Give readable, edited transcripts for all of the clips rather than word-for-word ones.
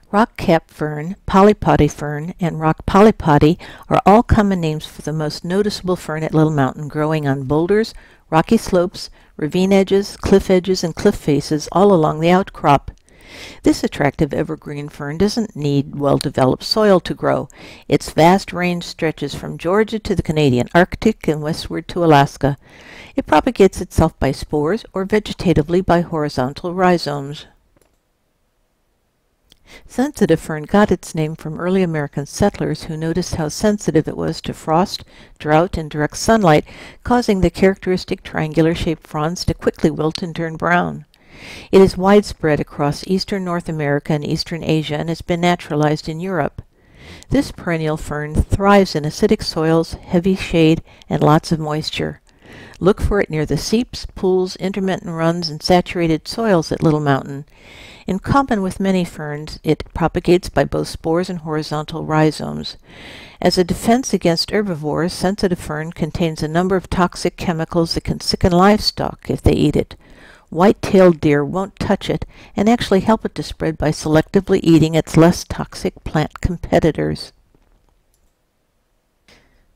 Rock cap fern, polypody fern, and rock polypody are all common names for the most noticeable fern at Little Mountain, growing on boulders, rocky slopes, ravine edges, and cliff faces all along the outcrop. This attractive evergreen fern doesn't need well-developed soil to grow. Its vast range stretches from Georgia to the Canadian Arctic and westward to Alaska. It propagates itself by spores or vegetatively by horizontal rhizomes. Sensitive fern got its name from early American settlers who noticed how sensitive it was to frost, drought, and direct sunlight, causing the characteristic triangular-shaped fronds to quickly wilt and turn brown. It is widespread across eastern North America and eastern Asia and has been naturalized in Europe. This perennial fern thrives in acidic soils, heavy shade, and lots of moisture. Look for it near the seeps, pools, intermittent runs, and saturated soils at Little Mountain. In common with many ferns, it propagates by both spores and horizontal rhizomes. As a defense against herbivores, sensitive fern contains a number of toxic chemicals that can sicken livestock if they eat it. White-tailed deer won't touch it and actually help it to spread by selectively eating its less toxic plant competitors.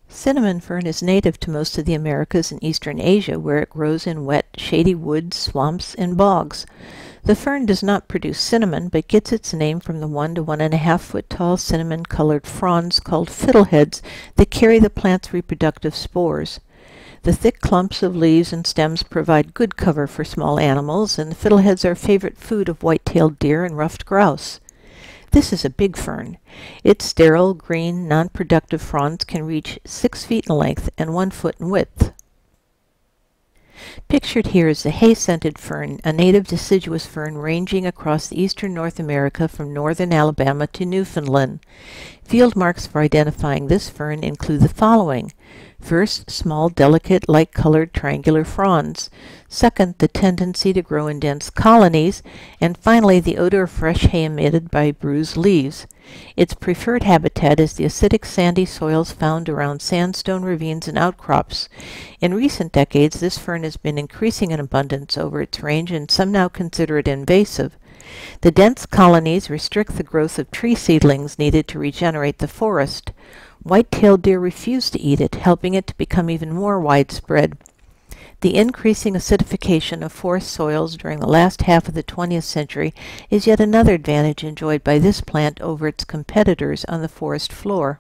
Cinnamon fern is native to most of the Americas and eastern Asia, where it grows in wet, shady woods, swamps, and bogs. The fern does not produce cinnamon, but gets its name from the 1 to 1.5 foot tall cinnamon-colored fronds called fiddleheads that carry the plant's reproductive spores. The thick clumps of leaves and stems provide good cover for small animals, and the fiddleheads are favorite food of white-tailed deer and ruffed grouse. This is a big fern. Its sterile, green, non-productive fronds can reach 6 feet in length and 1 foot in width. Pictured here is the hay-scented fern, a native deciduous fern ranging across the eastern North America from northern Alabama to Newfoundland. Field marks for identifying this fern include the following. First, small, delicate, light-colored triangular fronds. Second, the tendency to grow in dense colonies. And finally, the odor of fresh hay emitted by bruised leaves. Its preferred habitat is the acidic sandy soils found around sandstone ravines and outcrops. In recent decades, this fern has been increasing in abundance over its range, and some now consider it invasive. The dense colonies restrict the growth of tree seedlings needed to regenerate the forest. White-tailed deer refuse to eat it, helping it to become even more widespread. The increasing acidification of forest soils during the last half of the 20th century is yet another advantage enjoyed by this plant over its competitors on the forest floor.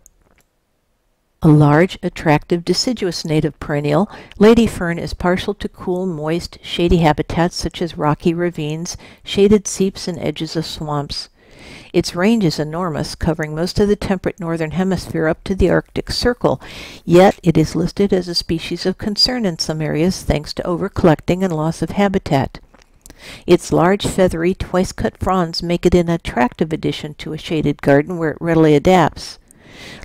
A large, attractive, deciduous native perennial, lady fern is partial to cool, moist, shady habitats such as rocky ravines, shaded seeps, and edges of swamps. Its range is enormous, covering most of the temperate northern hemisphere up to the Arctic Circle, yet it is listed as a species of concern in some areas thanks to overcollecting and loss of habitat. Its large, feathery, twice-cut fronds make it an attractive addition to a shaded garden where it readily adapts.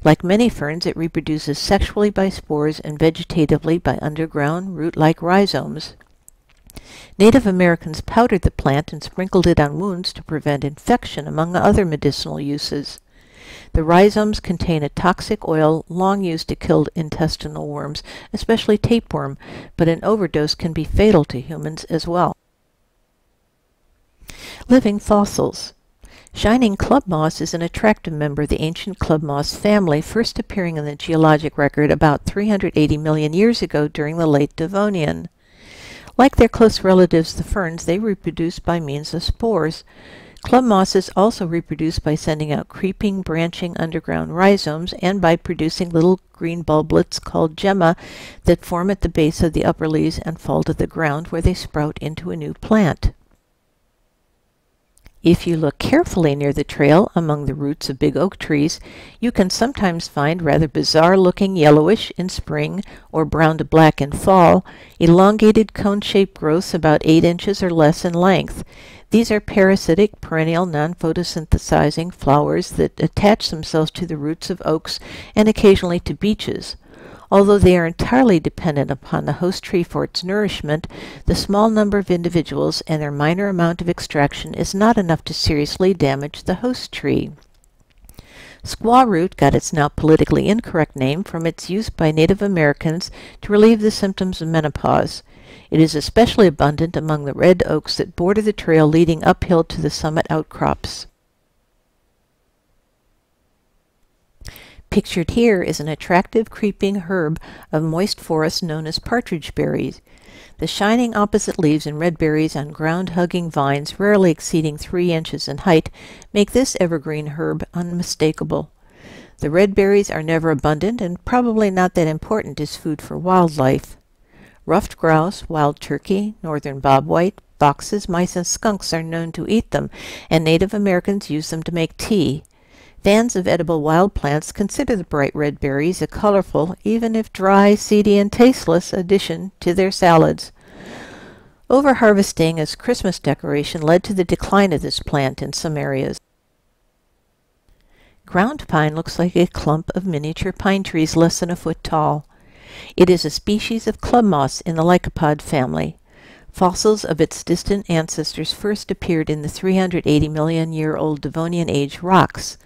Like many ferns, it reproduces sexually by spores and vegetatively by underground, root-like rhizomes. Native Americans powdered the plant and sprinkled it on wounds to prevent infection, among other medicinal uses. The rhizomes contain a toxic oil long used to kill intestinal worms, especially tapeworm, but an overdose can be fatal to humans as well. Living fossils. Shining club moss is an attractive member of the ancient club moss family, first appearing in the geologic record about 380 million years ago during the late Devonian. Like their close relatives, the ferns, they reproduce by means of spores. Club mosses also reproduce by sending out creeping, branching underground rhizomes and by producing little green bulblets called gemma that form at the base of the upper leaves and fall to the ground where they sprout into a new plant. If you look carefully near the trail among the roots of big oak trees, you can sometimes find rather bizarre-looking yellowish in spring or brown to black in fall, elongated cone-shaped growths about 8 inches or less in length. These are parasitic, perennial, non-photosynthesizing flowers that attach themselves to the roots of oaks and occasionally to beeches. Although they are entirely dependent upon the host tree for its nourishment, the small number of individuals and their minor amount of extraction is not enough to seriously damage the host tree. Squaw root got its now politically incorrect name from its use by Native Americans to relieve the symptoms of menopause. It is especially abundant among the red oaks that border the trail leading uphill to the summit outcrops. Pictured here is an attractive creeping herb of moist forest known as partridge berries. The shining opposite leaves and red berries on ground-hugging vines, rarely exceeding 3 inches in height, make this evergreen herb unmistakable. The red berries are never abundant and probably not that important as food for wildlife. Ruffed grouse, wild turkey, northern bobwhite, foxes, mice, and skunks are known to eat them, and Native Americans use them to make tea. Fans of edible wild plants consider the bright red berries a colorful, even if dry, seedy, and tasteless, addition to their salads. Overharvesting as Christmas decoration led to the decline of this plant in some areas. Ground pine looks like a clump of miniature pine trees less than a foot tall. It is a species of club moss in the lycopod family. Fossils of its distant ancestors first appeared in the 380-million-year-old Devonian Age rocks.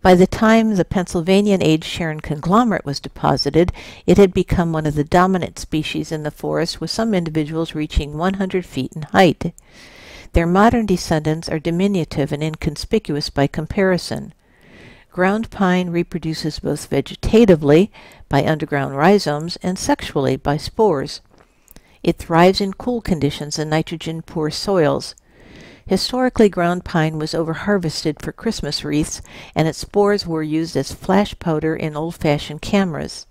By the time the Pennsylvanian Age Sharon conglomerate was deposited, it had become one of the dominant species in the forest, with some individuals reaching 100 feet in height. Their modern descendants are diminutive and inconspicuous by comparison. Ground pine reproduces both vegetatively, by underground rhizomes, and sexually, by spores. It thrives in cool conditions and nitrogen-poor soils. Historically, ground pine was overharvested for Christmas wreaths, and its spores were used as flash powder in old-fashioned cameras.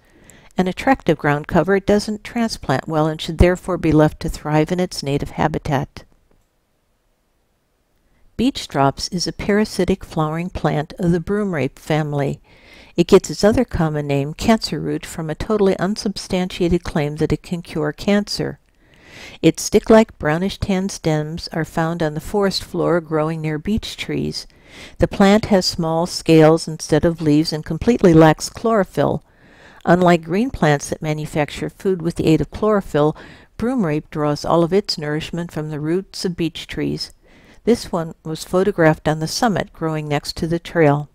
An attractive ground cover, it doesn't transplant well and should therefore be left to thrive in its native habitat. Beech drops is a parasitic flowering plant of the broomrape family. It gets its other common name, cancer root, from a totally unsubstantiated claim that it can cure cancer. Its stick-like brownish-tan stems are found on the forest floor growing near beech trees. The plant has small scales instead of leaves and completely lacks chlorophyll. Unlike green plants that manufacture food with the aid of chlorophyll, broomrape draws all of its nourishment from the roots of beech trees. This one was photographed on the summit growing next to the trail.